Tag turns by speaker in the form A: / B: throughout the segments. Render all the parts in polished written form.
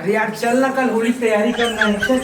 A: अरे यार चल ना, कल होली तैयारी करना है। चल।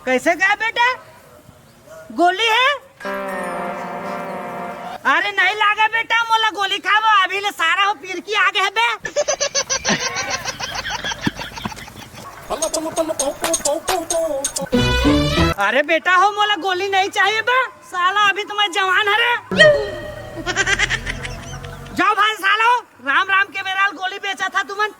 B: कैसे गया बेटा? गोली है? अरे नहीं लागे बेटा, मोला गोली खाबो अभी ले सारा हो पीर की आगे है बे। अरे बेटा हो, मोला गोली नहीं चाहिए बे, साला अभी तुम्हें जवान है रे। जाओ भाई साला हो, राम राम के बेराल गोली बेचा था तुमन।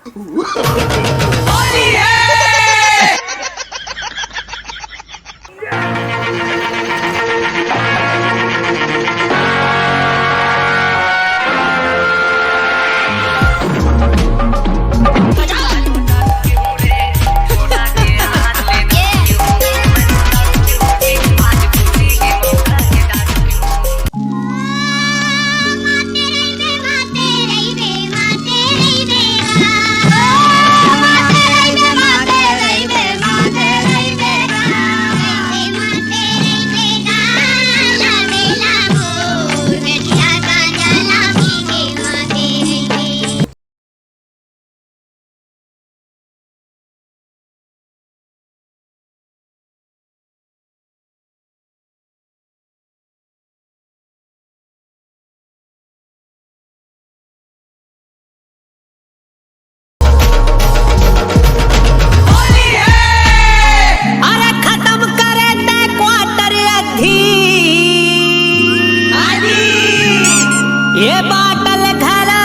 B: ये बाटल घरा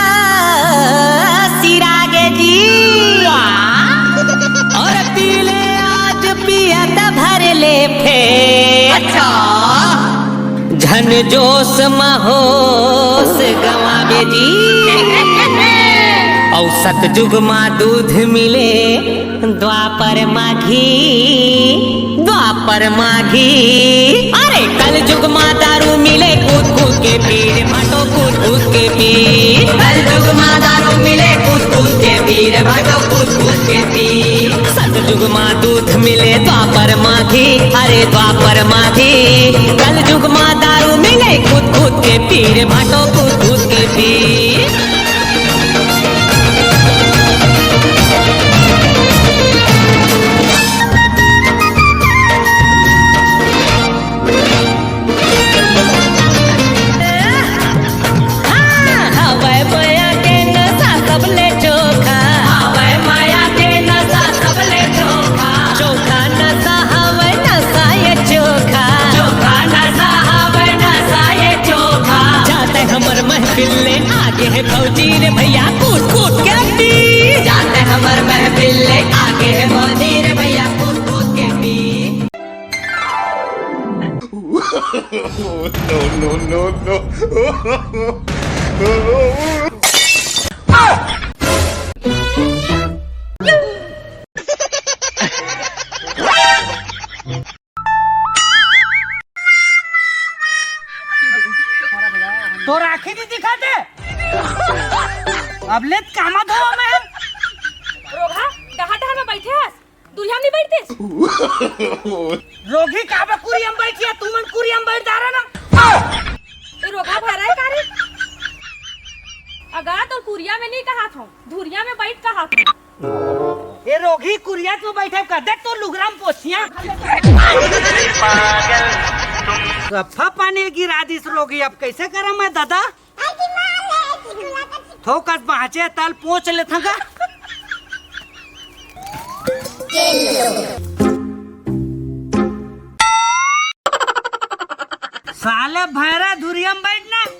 B: सिरागे जी और पीले आज पियत भर ले फेर। अच्छा झन जोश महोश गवावे जी औसत जुग मा दूध मिले द्वापर माघी अरे कल जुग मा दारू मिले कूद कूद के पीर भटो कूद कूद के पीर। कल जुग मा दारू मिले कूद कूद के पीर भटो कूद कूद के पीर। सत जुग मा दूध मिले द्वापर माघी, अरे द्वापर माघी कल जुग मा दारू मिले कूद कूद के पीर भटो कूद कूद के पीर। आगे है फौजी रे भैया कूद कूद के पी जाते हमर महफिल ले, आगे है फौजी रे भैया कूद कूद के पी। तो राखी नहीं दिखाते अब ले कामा धोवा मैं
C: रोगा डहा में बैठे हस दुल्हा नहीं बैठते
B: रोगी काबे कुरियम बैठिया तू मन कुरियम बैठ दारा ना
C: ए रोगा भरा है कारे अगर तो कुरिया में नहीं कहा था धुरिया में बैठ कहा था।
B: ये रोगी कुरिया तो बैठे कर देख तो लुगराम पोछिया सफा पानी गिरा दिस रोगी अब कैसे करा मैं दादा थोकस पहुंचे तल पहुंच ले था साले भैरा धुरियम बैठना तो